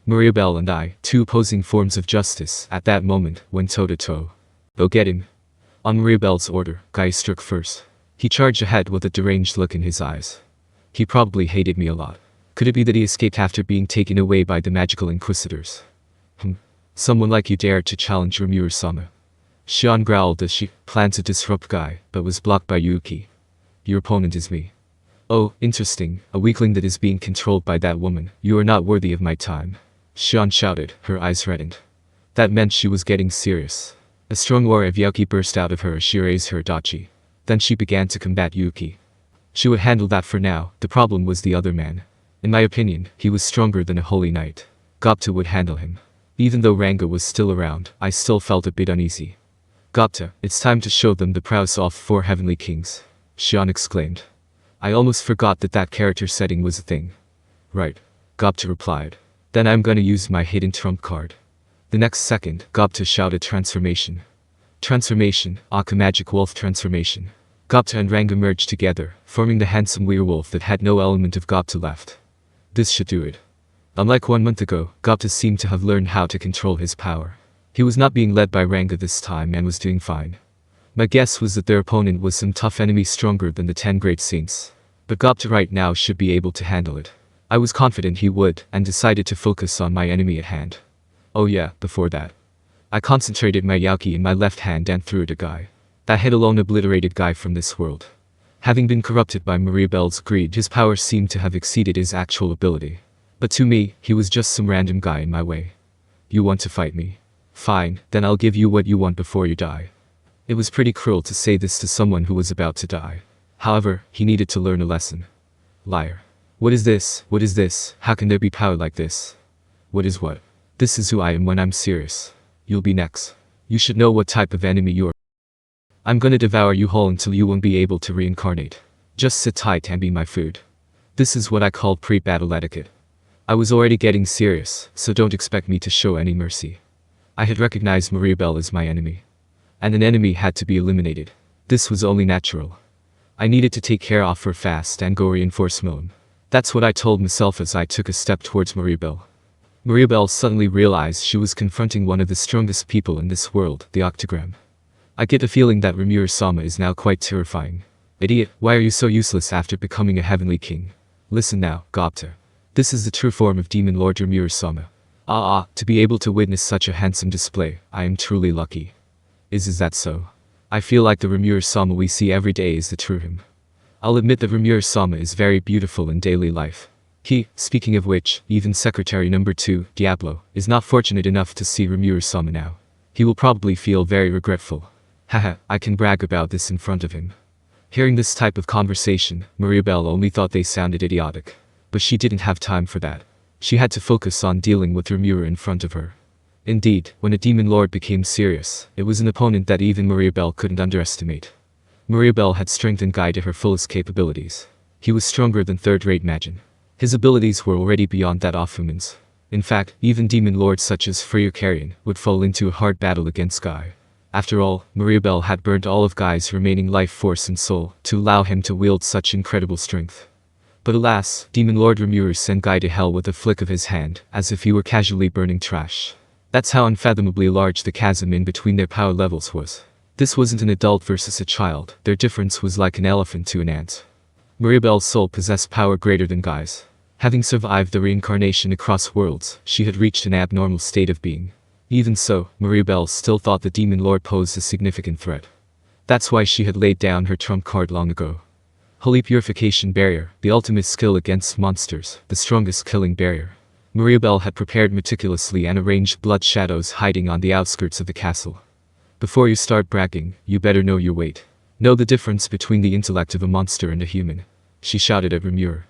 Mariabell and I, two opposing forms of justice, at that moment, went toe-to-toe. Go get him. On Mariabell's order, Guy struck first. He charged ahead with a deranged look in his eyes. He probably hated me a lot. Could it be that he escaped after being taken away by the magical inquisitors? Someone like you dared to challenge Rimuru-sama. Shion growled as she planned to disrupt Guy, but was blocked by Yuuki. Your opponent is me. Oh, interesting, a weakling that is being controlled by that woman. You are not worthy of my time. Shion shouted, her eyes reddened. That meant she was getting serious. A strong aura of Yuuki burst out of her as she raised her dachi. Then she began to combat Yuuki. She would handle that for now, the problem was the other man. In my opinion, he was stronger than a holy knight. Gobta would handle him. Even though Ranga was still around, I still felt a bit uneasy. Gobta, it's time to show them the prowess of 4 heavenly kings. Shion exclaimed. I almost forgot that that character setting was a thing. Right. Gobta replied. Then I'm gonna use my hidden trump card. The next second, Gobta shouted transformation. Transformation, Aka magic wolf transformation. Gobta and Ranga merged together, forming the handsome werewolf that had no element of Gobta left. This should do it. Unlike 1 month ago, Gobta seemed to have learned how to control his power. He was not being led by Ranga this time and was doing fine. My guess was that their opponent was some tough enemy stronger than the 10 great saints. But Gobta right now should be able to handle it. I was confident he would, and decided to focus on my enemy at hand. Oh yeah, before that. I concentrated my Yuuki in my left hand and threw it at Guy. That hit alone obliterated Guy from this world. Having been corrupted by Mariabell's greed, his power seemed to have exceeded his actual ability. But to me, he was just some random guy in my way. You want to fight me? Fine, then I'll give you what you want before you die. It was pretty cruel to say this to someone who was about to die. However, he needed to learn a lesson. Liar. What is this? What is this? How can there be power like this? What is what? This is who I am when I'm serious. You'll be next. You should know what type of enemy you are. I'm gonna devour you whole until you won't be able to reincarnate. Just sit tight and be my food. This is what I call pre-battle etiquette. I was already getting serious, so don't expect me to show any mercy. I had recognized Mariabell as my enemy. And an enemy had to be eliminated. This was only natural. I needed to take care of her fast and go reinforce mode. That's what I told myself as I took a step towards Mariabell. Mariabell suddenly realized she was confronting one of the strongest people in this world, the Octagram. I get the feeling that Rimuru-sama is now quite terrifying. Idiot, why are you so useless after becoming a heavenly king? Listen now, Gobta. This is the true form of Demon Lord Rimuru-sama. To be able to witness such a handsome display, I am truly lucky. Is that so? I feel like the Rimuru-sama we see every day is the true him. I'll admit that Rimuru-sama is very beautiful in daily life. Speaking of which, even Secretary number 2, Diablo, is not fortunate enough to see Rimuru-sama now. He will probably feel very regretful. Haha, I can brag about this in front of him. Hearing this type of conversation, Mariabell only thought they sounded idiotic. But she didn't have time for that. She had to focus on dealing with Rimuru in front of her. Indeed, when a demon lord became serious, it was an opponent that even Mariabell couldn't underestimate. Mariabell had strengthened Guy to her fullest capabilities. He was stronger than third-rate Magin. His abilities were already beyond that of humans. In fact, even demon lords such as Fryukarian would fall into a hard battle against Guy. After all, Mariabell had burnt all of Guy's remaining life force and soul to allow him to wield such incredible strength. But alas, Demon Lord Rimuru sent Guy to hell with a flick of his hand, as if he were casually burning trash. That's how unfathomably large the chasm in between their power levels was. This wasn't an adult versus a child, their difference was like an elephant to an ant. Mariabell's soul possessed power greater than Guy's. Having survived the reincarnation across worlds, she had reached an abnormal state of being. Even so, Mariabell still thought the Demon Lord posed a significant threat. That's why she had laid down her trump card long ago. Holy Purification Barrier, the ultimate skill against monsters, the strongest killing barrier. Mariabell had prepared meticulously and arranged blood shadows hiding on the outskirts of the castle. Before you start bragging, you better know your weight. Know the difference between the intellect of a monster and a human. She shouted at Rimuru.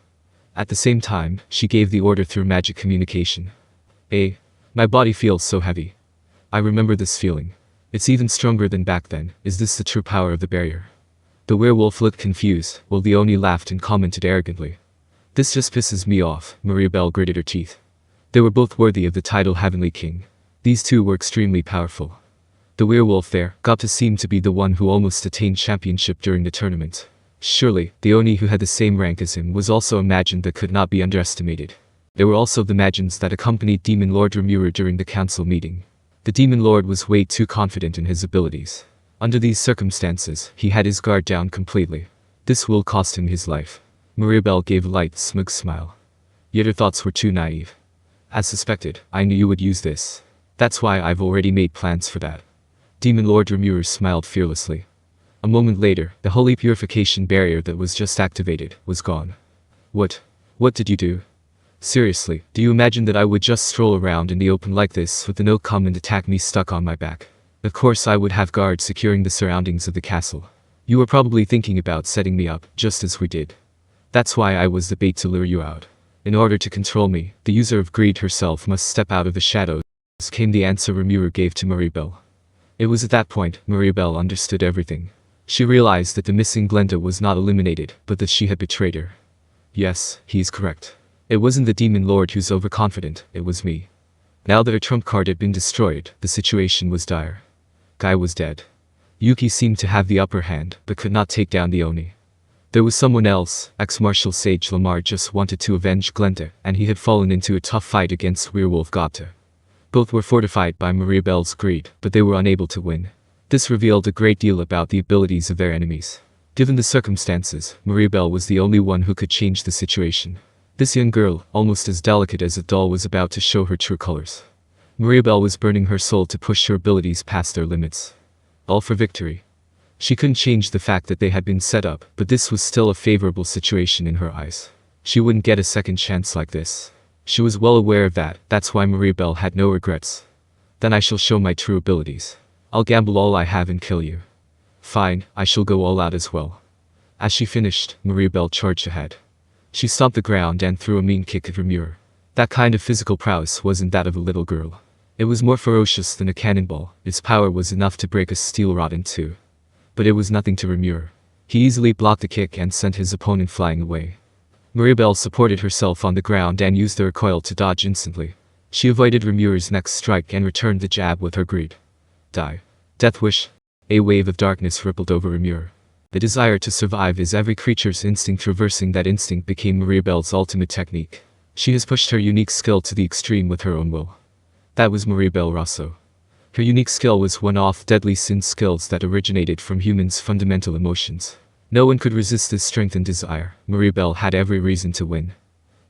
At the same time, she gave the order through magic communication. My body feels so heavy. I remember this feeling. It's even stronger than back then. Is this the true power of the barrier? The werewolf looked confused, while the Oni laughed and commented arrogantly. This just pisses me off, Mariabell gritted her teeth. They were both worthy of the title Heavenly King. These two were extremely powerful. The werewolf there, Gobta, seemed to be the one who almost attained championship during the tournament. Surely, the Oni who had the same rank as him was also imagined that could not be underestimated. There were also the Magians that accompanied Demon Lord Rimuru during the council meeting. The Demon Lord was way too confident in his abilities. Under these circumstances, he had his guard down completely. This will cost him his life. Mariabell gave a light, smug smile. Yet her thoughts were too naive. As suspected, I knew you would use this. That's why I've already made plans for that. Demon Lord Rimuru smiled fearlessly. A moment later, the holy purification barrier that was just activated was gone. What did you do? Seriously, do you imagine that I would just stroll around in the open like this with the no come and attack me stuck on my back? Of course I would have guards securing the surroundings of the castle. You were probably thinking about setting me up, just as we did. That's why I was the bait to lure you out. In order to control me, the user of greed herself must step out of the shadows, came the answer Rimuru gave to Mariabell. It was at that point, Mariabell understood everything. She realized that the missing Glenda was not eliminated, but that she had betrayed her. Yes, he's correct. It wasn't the Demon Lord who's overconfident, it was me. Now that her trump card had been destroyed, the situation was dire. Guy was dead. Yuuki seemed to have the upper hand, but could not take down the Oni. There was someone else. Ex-Martial Sage Lamar just wanted to avenge Glenda, and he had fallen into a tough fight against Werewolf Gobta. Both were fortified by Mariabell's greed, but they were unable to win. This revealed a great deal about the abilities of their enemies. Given the circumstances, Mariabell was the only one who could change the situation. This young girl, almost as delicate as a doll, was about to show her true colors. Mariabell was burning her soul to push her abilities past their limits. All for victory. She couldn't change the fact that they had been set up, but this was still a favorable situation in her eyes. She wouldn't get a second chance like this. She was well aware of that, that's why Mariabell had no regrets. Then I shall show my true abilities. I'll gamble all I have and kill you. Fine, I shall go all out as well. As she finished, Mariabell charged ahead. She stomped the ground and threw a mean kick at Rimuru. That kind of physical prowess wasn't that of a little girl. It was more ferocious than a cannonball. Its power was enough to break a steel rod in two. But it was nothing to Rimuru. He easily blocked the kick and sent his opponent flying away. Mariabell supported herself on the ground and used the recoil to dodge instantly. She avoided Rimuru's next strike and returned the jab with her greed. Die. Death wish. A wave of darkness rippled over Rimuru. The desire to survive is every creature's instinct. Reversing that instinct became Mariabell's ultimate technique. She has pushed her unique skill to the extreme with her own will. That was Mariabell Rosso. Her unique skill was one-off deadly sin skills that originated from humans' fundamental emotions. No one could resist this strength and desire. Mariabell had every reason to win.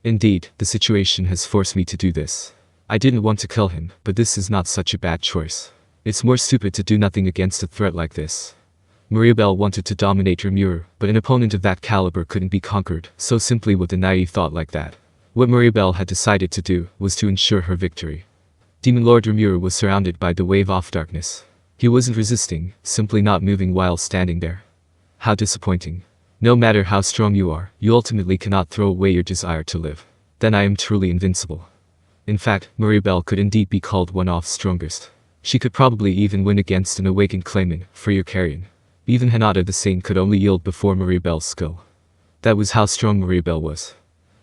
Indeed, the situation has forced me to do this. I didn't want to kill him, but this is not such a bad choice. It's more stupid to do nothing against a threat like this. Mariabell wanted to dominate Rimuru, but an opponent of that caliber couldn't be conquered so simply with a naive thought like that. What Mariabell had decided to do was to ensure her victory. Demon Lord Rimuru was surrounded by the wave of darkness. He wasn't resisting, simply not moving while standing there. How disappointing. No matter how strong you are, you ultimately cannot throw away your desire to live. Then I am truly invincible. In fact, Mariabell could indeed be called one of strongest. She could probably even win against an awakened claimant, Freya Carrion. Even Hinata the Saint could only yield before Mariabell's skill. That was how strong Mariabell was.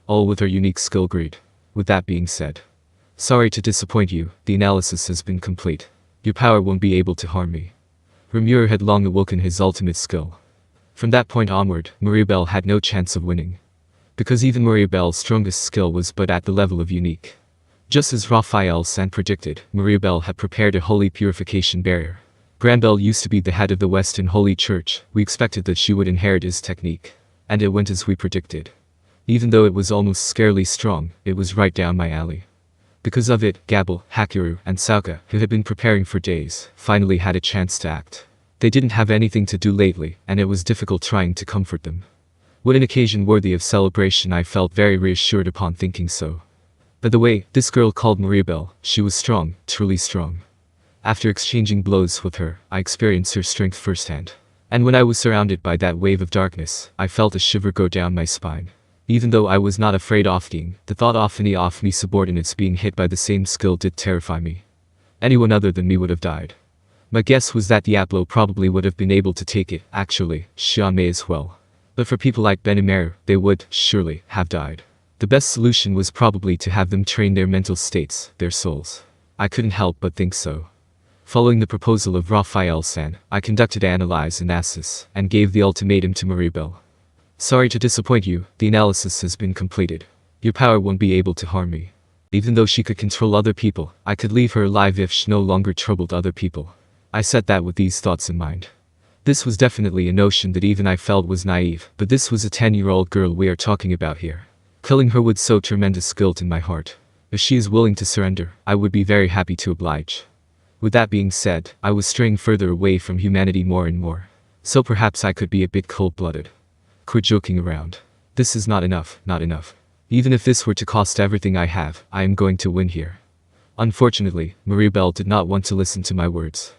All with her unique skill greed. With that being said, sorry to disappoint you, the analysis has been complete. Your power won't be able to harm me. Rimuru had long awoken his ultimate skill. From that point onward, Mariabell had no chance of winning. Because even Mariabell's strongest skill was but at the level of unique. Just as Raphael-san predicted, Mariabell had prepared a holy purification barrier. Granbell used to be the head of the Western Holy Church. We expected that she would inherit his technique. And it went as we predicted. Even though it was almost scarily strong, it was right down my alley. Because of it, Gabble, Hakiru, and Sauka, who had been preparing for days, finally had a chance to act. They didn't have anything to do lately, and it was difficult trying to comfort them. What an occasion worthy of celebration. I felt very reassured upon thinking so. By the way, this girl called Mariabell, she was strong, truly strong. After exchanging blows with her, I experienced her strength firsthand. And when I was surrounded by that wave of darkness, I felt a shiver go down my spine. Even though I was not afraid of being, the thought of any of me subordinates being hit by the same skill did terrify me. Anyone other than me would have died. My guess was that Diablo probably would have been able to take it. Actually, Xian may as well. But for people like Benimaru, they would, surely, have died. The best solution was probably to have them train their mental states, their souls. I couldn't help but think so. Following the proposal of Raphael-san, I conducted analysis and gave the ultimatum to Mariabell. Sorry to disappoint you, the analysis has been completed. Your power won't be able to harm me. Even though she could control other people, I could leave her alive if she no longer troubled other people. I said that with these thoughts in mind. This was definitely a notion that even I felt was naive, but this was a 10-year-old girl we are talking about here. Killing her would sow tremendous guilt in my heart. If she is willing to surrender, I would be very happy to oblige. With that being said, I was straying further away from humanity more and more. So perhaps I could be a bit cold-blooded. Quit joking around. This is not enough, not enough. Even if this were to cost everything I have, I am going to win here. Unfortunately, Mariabell did not want to listen to my words.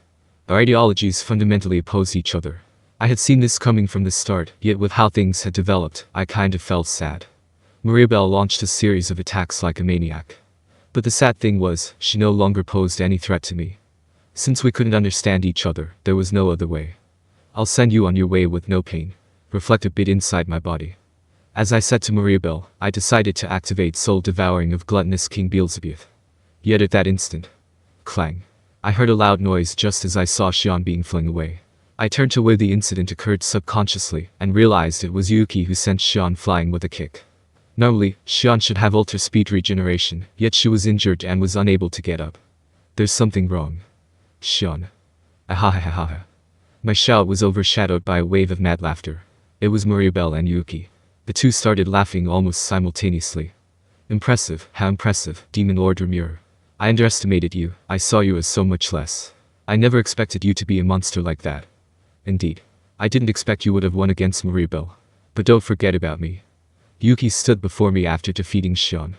Our ideologies fundamentally opposed each other. I had seen this coming from the start, yet with how things had developed, I kind of felt sad. Mariabell launched a series of attacks like a maniac. But the sad thing was, she no longer posed any threat to me. Since we couldn't understand each other, there was no other way. I'll send you on your way with no pain. Reflect a bit inside my body. As I said to Mariabell, I decided to activate soul devouring of gluttonous King Beelzebub. Yet at that instant, clang. I heard a loud noise just as I saw Xian being flung away. I turned to where the incident occurred subconsciously, and realized it was Yuuki who sent Xian flying with a kick. Normally, Xian should have ultra speed regeneration, yet she was injured and was unable to get up. There's something wrong. Xian. Ahahahaha. My shout was overshadowed by a wave of mad laughter. It was Mariabell and Yuuki. The two started laughing almost simultaneously. Impressive, how impressive, Demon Lord Rimuru. I underestimated you, I saw you as so much less. I never expected you to be a monster like that. Indeed. I didn't expect you would have won against Mariabell. But don't forget about me. Yuuki stood before me after defeating Xian.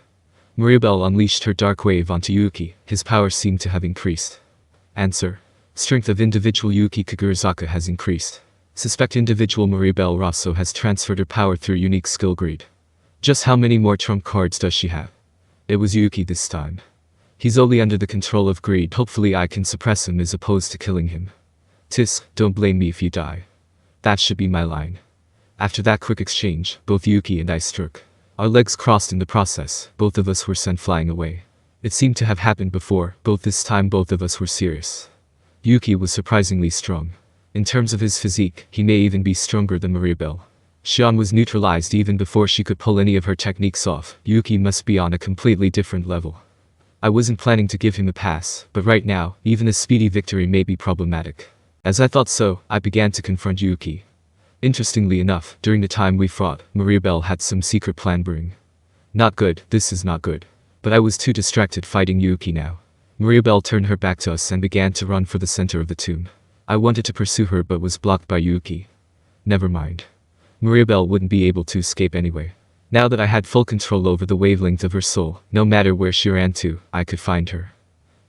Mariabell unleashed her dark wave onto Yuuki, his power seemed to have increased. Answer. Strength of individual Yuuki Kagurazaka has increased. Suspect individual Mariabell Rosso has transferred her power through unique skill greed. Just how many more trump cards does she have? It was Yuuki this time. He's only under the control of greed, hopefully I can suppress him as opposed to killing him. Tisk, don't blame me if you die. That should be my line. After that quick exchange, both Yuuki and I struck. Our legs crossed in the process, both of us were sent flying away. It seemed to have happened before, both this time both of us were serious. Yuuki was surprisingly strong. In terms of his physique, he may even be stronger than Mariabell. Xian was neutralized even before she could pull any of her techniques off. Yuuki must be on a completely different level. I wasn't planning to give him a pass, but right now, even a speedy victory may be problematic. As I thought so, I began to confront Yuuki. Interestingly enough, during the time we fought, Mariabell had some secret plan brewing. Not good, this is not good. But I was too distracted fighting Yuuki now. Mariabell turned her back to us and began to run for the center of the tomb. I wanted to pursue her but was blocked by Yuuki. Never mind. Mariabell wouldn't be able to escape anyway. Now that I had full control over the wavelength of her soul, no matter where she ran to, I could find her.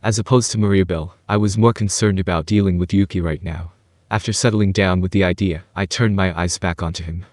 As opposed to Mariabell, I was more concerned about dealing with Yuuki right now. After settling down with the idea, I turned my eyes back onto him.